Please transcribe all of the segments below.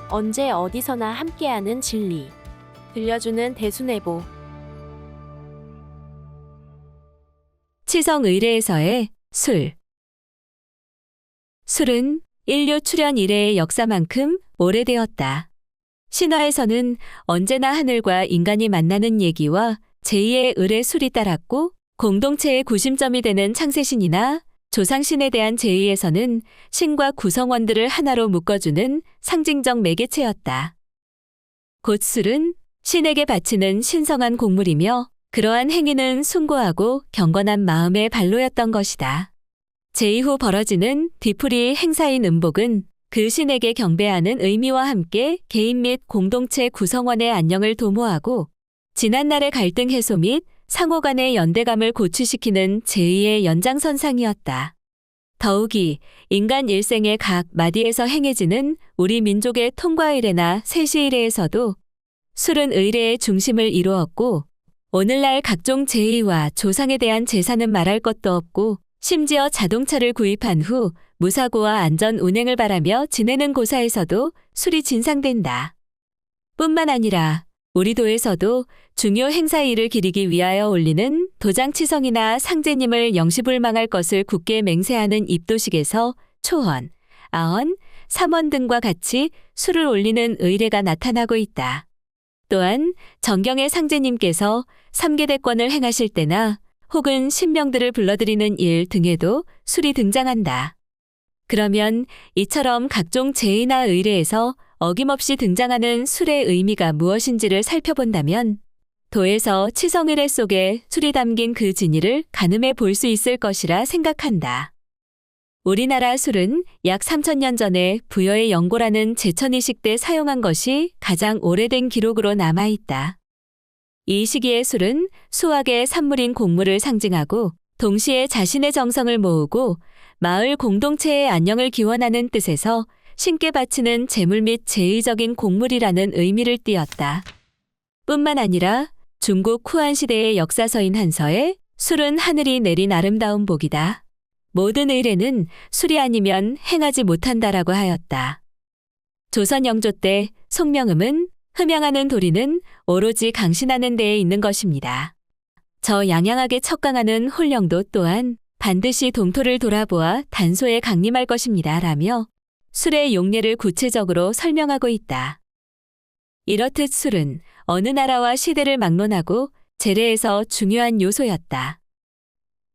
언제 어디서나 함께하는 진리. 들려주는 대순회보. 치성의례에서의 술. 술은 인류 출현 이래의 역사만큼 오래되었다. 신화에서는 언제나 하늘과 인간이 만나는 얘기와 제2의 을의 술이 따랐고, 공동체의 구심점이 되는 창세신이나 조상신에 대한 제의에서는 신과 구성원들을 하나로 묶어주는 상징적 매개체였다. 곧 술은 신에게 바치는 신성한 곡물이며, 그러한 행위는 숭고하고 경건한 마음의 발로였던 것이다. 제2후 벌어지는 뒤풀이 행사인 음복은 그 신에게 경배하는 의미와 함께 개인 및 공동체 구성원의 안녕을 도모하고, 지난날의 갈등 해소 및 상호 간의 연대감을 고취시키는 제2의 연장선상이었다. 더욱이 인간 일생의 각 마디에서 행해지는 우리 민족의 통과의례나 세시의례에서도 술은 의례의 중심을 이루었고, 오늘날 각종 제의와 조상에 대한 제사는 말할 것도 없고, 심지어 자동차를 구입한 후 무사고와 안전 운행을 바라며 지내는 고사에서도 술이 진상된다. 뿐만 아니라 우리 도에서도 중요 행사일을 기리기 위하여 올리는 도장치성이나 상제님을 영시불망할 것을 굳게 맹세하는 입도식에서 초헌, 아헌, 삼헌 등과 같이 술을 올리는 의례가 나타나고 있다. 또한 정경의 상제님께서 삼계대권을 행하실 때나 혹은 신명들을 불러들이는 일 등에도 술이 등장한다. 그러면 이처럼 각종 제의나 의례에서 어김없이 등장하는 술의 의미가 무엇인지를 살펴본다면 도에서 치성의례 속에 술이 담긴 그 진위를 가늠해 볼 수 있을 것이라 생각한다. 우리나라 술은 약 3000년 전에 부여의 영고라는 제천이식 때 사용한 것이 가장 오래된 기록으로 남아있다. 이 시기의 술은 수확의 산물인 곡물을 상징하고 동시에 자신의 정성을 모으고 마을 공동체의 안녕을 기원하는 뜻에서 신께 바치는 제물 및 제의적인 곡물이라는 의미를 띠었다. 뿐만 아니라 중국 후한 시대의 역사서인 한서에 술은 하늘이 내린 아름다운 복이다. 모든 의례는 술이 아니면 행하지 못한다라고 하였다. 조선 영조 때 송명음은 흠양하는 도리는 오로지 강신하는 데에 있는 것입니다. 저 양양하게 척강하는 홀령도 또한 반드시 동토를 돌아보아 단소에 강림할 것입니다. 라며 술의 용례를 구체적으로 설명하고 있다. 이렇듯 술은 어느 나라와 시대를 막론하고 제례에서 중요한 요소였다.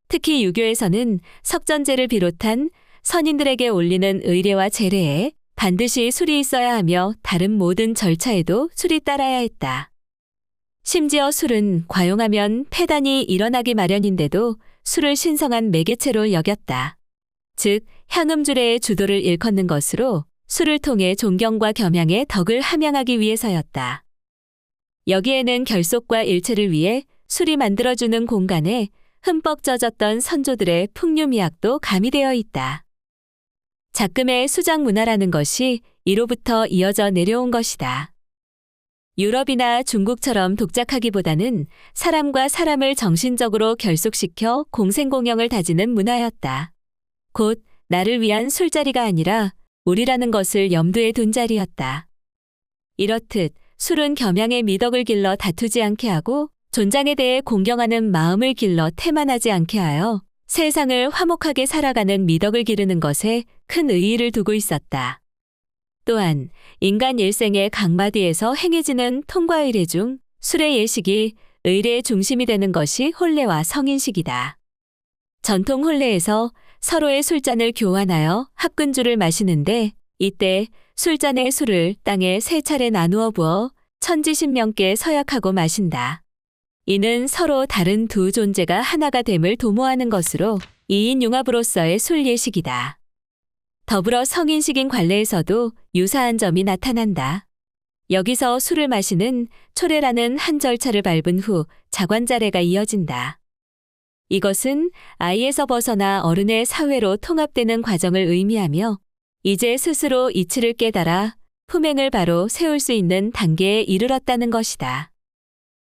특히 유교에서는 석전제를 비롯한 선인들에게 올리는 의례와 제례에 반드시 술이 있어야 하며 다른 모든 절차에도 술이 따라야 했다. 심지어 술은 과용하면 폐단이 일어나기 마련인데도 술을 신성한 매개체로 여겼다. 즉 향음주례의 주도를 일컫는 것으로 술을 통해 존경과 겸양의 덕을 함양하기 위해서였다. 여기에는 결속과 일체를 위해 술이 만들어주는 공간에 흠뻑 젖었던 선조들의 풍류미학도 가미되어 있다. 작금의 수장 문화라는 것이 이로부터 이어져 내려온 것이다. 유럽이나 중국처럼 독작하기보다는 사람과 사람을 정신적으로 결속시켜 공생공영을 다지는 문화였다. 곧 나를 위한 술자리가 아니라 우리라는 것을 염두에 둔 자리였다. 이렇듯 술은 겸양의 미덕을 길러 다투지 않게 하고 존장에 대해 공경하는 마음을 길러 태만하지 않게 하여 세상을 화목하게 살아가는 미덕을 기르는 것에 큰 의의를 두고 있었다. 또한 인간 일생의 각마디에서 행해지는 통과의례 중 술의 예식이 의례의 중심이 되는 것이 혼례와 성인식이다. 전통 혼례에서 서로의 술잔을 교환하여 합근주를 마시는데 이때 술잔의 술을 땅에 3차례 나누어 부어 천지신명께 서약하고 마신다. 이는 서로 다른 두 존재가 하나가 됨을 도모하는 것으로 이인 융합으로서의 술 예식이다. 더불어 성인식인 관례에서도 유사한 점이 나타난다. 여기서 술을 마시는 초례라는 한 절차를 밟은 후 자관자례가 이어진다. 이것은 아이에서 벗어나 어른의 사회로 통합되는 과정을 의미하며 이제 스스로 이치를 깨달아 품행을 바로 세울 수 있는 단계에 이르렀다는 것이다.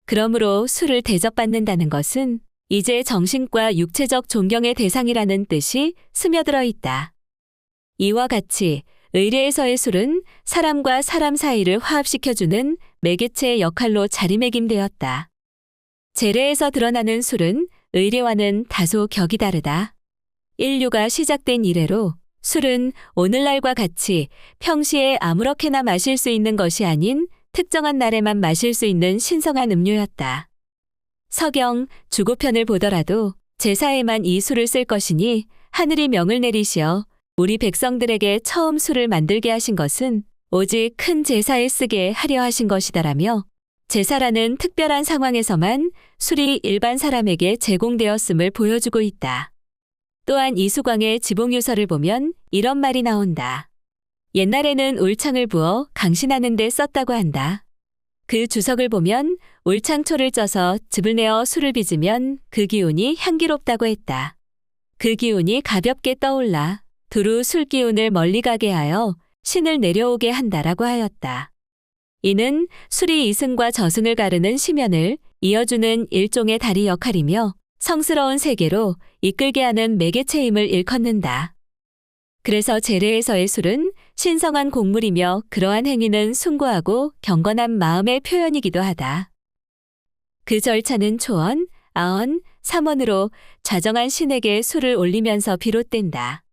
그러므로 술을 대접받는다는 것은 이제 정신과 육체적 존경의 대상이라는 뜻이 스며들어 있다. 이와 같이 의례에서의 술은 사람과 사람 사이를 화합시켜주는 매개체의 역할로 자리매김되었다. 제례에서 드러나는 술은 의례와는 다소 격이 다르다. 인류가 시작된 이래로 술은 오늘날과 같이 평시에 아무렇게나 마실 수 있는 것이 아닌 특정한 날에만 마실 수 있는 신성한 음료였다. 서경, 주고편을 보더라도 제사에만 이 술을 쓸 것이니 하늘이 명을 내리시어 우리 백성들에게 처음 술을 만들게 하신 것은 오직 큰 제사에 쓰게 하려 하신 것이다라며 제사라는 특별한 상황에서만 술이 일반 사람에게 제공되었음을 보여주고 있다. 또한 이수광의 지봉유서를 보면 이런 말이 나온다. 옛날에는 올창을 부어 강신하는 데 썼다고 한다. 그 주석을 보면 올창초를 쪄서 즙을 내어 술을 빚으면 그 기운이 향기롭다고 했다. 그 기운이 가볍게 떠올라 두루 술 기운을 멀리 가게 하여 신을 내려오게 한다라고 하였다. 이는 술이 이승과 저승을 가르는 시면을 이어주는 일종의 다리 역할이며 성스러운 세계로 이끌게 하는 매개체임을 일컫는다. 그래서 제례에서의 술은 신성한 곡물이며 그러한 행위는 숭고하고 경건한 마음의 표현이기도 하다. 그 절차는 초원, 아언, 삼원으로 좌정한 신에게 술을 올리면서 비롯된다.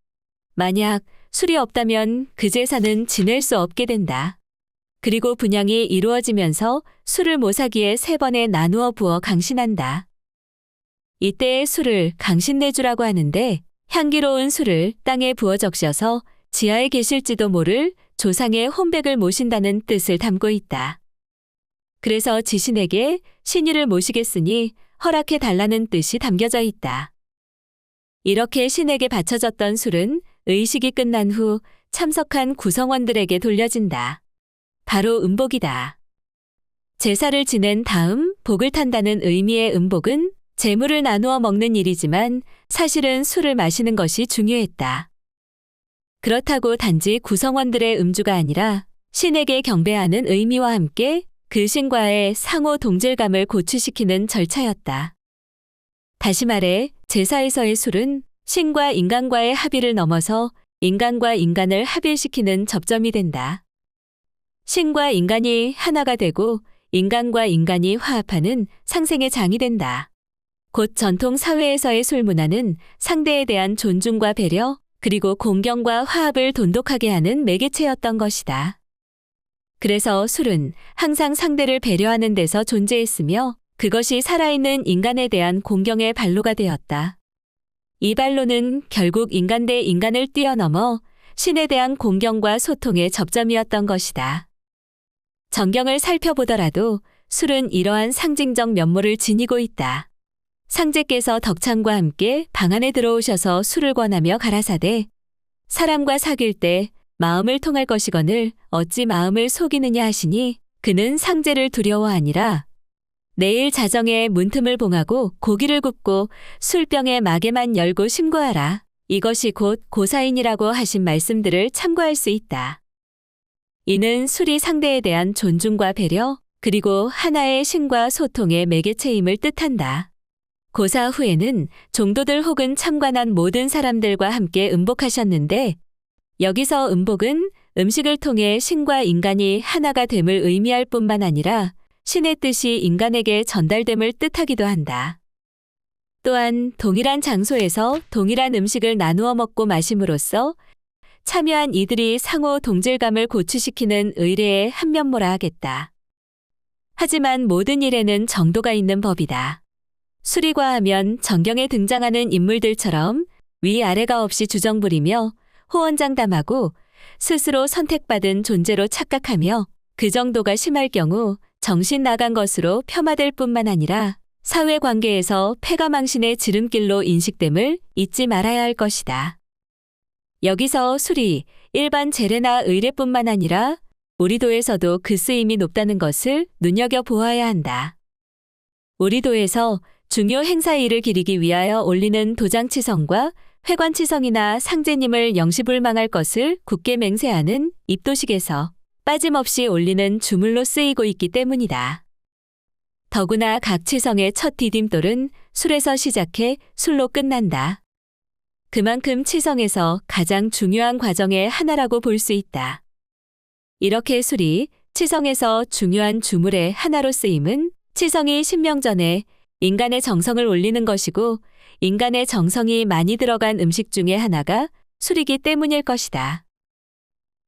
만약 술이 없다면 그 제사는 지낼 수 없게 된다. 그리고 분향이 이루어지면서 술을 모사기에 3번에 나누어 부어 강신한다. 이때의 술을 강신내주라고 하는데 향기로운 술을 땅에 부어 적셔서 지하에 계실지도 모를 조상의 혼백을 모신다는 뜻을 담고 있다. 그래서 지신에게 신의를 모시겠으니 허락해 달라는 뜻이 담겨져 있다. 이렇게 신에게 바쳐졌던 술은 의식이 끝난 후 참석한 구성원들에게 돌려진다. 바로 음복이다. 제사를 지낸 다음 복을 탄다는 의미의 음복은 재물을 나누어 먹는 일이지만 사실은 술을 마시는 것이 중요했다. 그렇다고 단지 구성원들의 음주가 아니라 신에게 경배하는 의미와 함께 그 신과의 상호 동질감을 고취시키는 절차였다. 다시 말해 제사에서의 술은 신과 인간과의 합의를 넘어서 인간과 인간을 합일시키는 접점이 된다. 신과 인간이 하나가 되고 인간과 인간이 화합하는 상생의 장이 된다. 곧 전통 사회에서의 술 문화는 상대에 대한 존중과 배려, 그리고 공경과 화합을 돈독하게 하는 매개체였던 것이다. 그래서 술은 항상 상대를 배려하는 데서 존재했으며 그것이 살아있는 인간에 대한 공경의 발로가 되었다. 이 발로는 결국 인간 대 인간을 뛰어넘어 신에 대한 공경과 소통의 접점이었던 것이다. 정경을 살펴보더라도 술은 이러한 상징적 면모를 지니고 있다. 상제께서 덕창과 함께 방 안에 들어오셔서 술을 권하며 가라사대 사람과 사귈 때 마음을 통할 것이거늘 어찌 마음을 속이느냐 하시니 그는 상제를 두려워하니라. 내일 자정에 문틈을 봉하고 고기를 굽고 술병에 마개만 열고 심고하라. 이것이 곧 고사인이라고 하신 말씀들을 참고할 수 있다. 이는 술이 상대에 대한 존중과 배려 그리고 하나의 신과 소통의 매개체임을 뜻한다. 고사 후에는 종도들 혹은 참관한 모든 사람들과 함께 음복하셨는데 여기서 음복은 음식을 통해 신과 인간이 하나가 됨을 의미할 뿐만 아니라 신의 뜻이 인간에게 전달됨을 뜻하기도 한다. 또한 동일한 장소에서 동일한 음식을 나누어 먹고 마심으로써 참여한 이들이 상호 동질감을 고취시키는 의례의 한 면모라 하겠다. 하지만 모든 일에는 정도가 있는 법이다. 술이 과하면 정경에 등장하는 인물들처럼 위아래가 없이 주정부리며 호언장담하고 스스로 선택받은 존재로 착각하며 그 정도가 심할 경우 정신 나간 것으로 폄하될 뿐만 아니라 사회관계에서 패가망신의 지름길로 인식됨을 잊지 말아야 할 것이다. 여기서 술이 일반 제례나 의례뿐만 아니라 우리 도에서도 그 쓰임이 높다는 것을 눈여겨보아야 한다. 우리 도에서 중요 행사일을 기리기 위하여 올리는 도장치성과 회관치성이나 상제님을 영시불망할 것을 굳게 맹세하는 입도식에서 빠짐없이 올리는 주물로 쓰이고 있기 때문이다. 더구나 각 치성의 첫 디딤돌은 술에서 시작해 술로 끝난다. 그만큼 치성에서 가장 중요한 과정의 하나라고 볼 수 있다. 이렇게 술이 치성에서 중요한 주물의 하나로 쓰임은 치성이 신명전에 인간의 정성을 올리는 것이고 인간의 정성이 많이 들어간 음식 중에 하나가 술이기 때문일 것이다.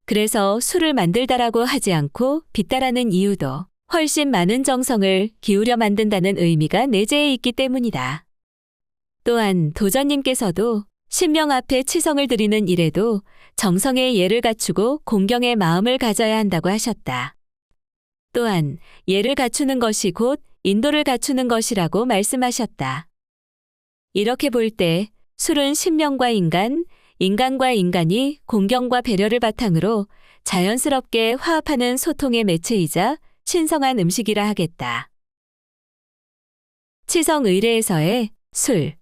그래서 술을 만들다라고 하지 않고 빚다라는 이유도 훨씬 많은 정성을 기울여 만든다는 의미가 내재해 있기 때문이다. 또한 도전님께서도 신명 앞에 치성을 드리는 일에도 정성의 예를 갖추고 공경의 마음을 가져야 한다고 하셨다. 또한 예를 갖추는 것이 곧 인도를 갖추는 것이라고 말씀하셨다. 이렇게 볼 때 술은 신명과 인간, 인간과 인간이 공경과 배려를 바탕으로 자연스럽게 화합하는 소통의 매체이자 신성한 음식이라 하겠다. 치성의례에서의 술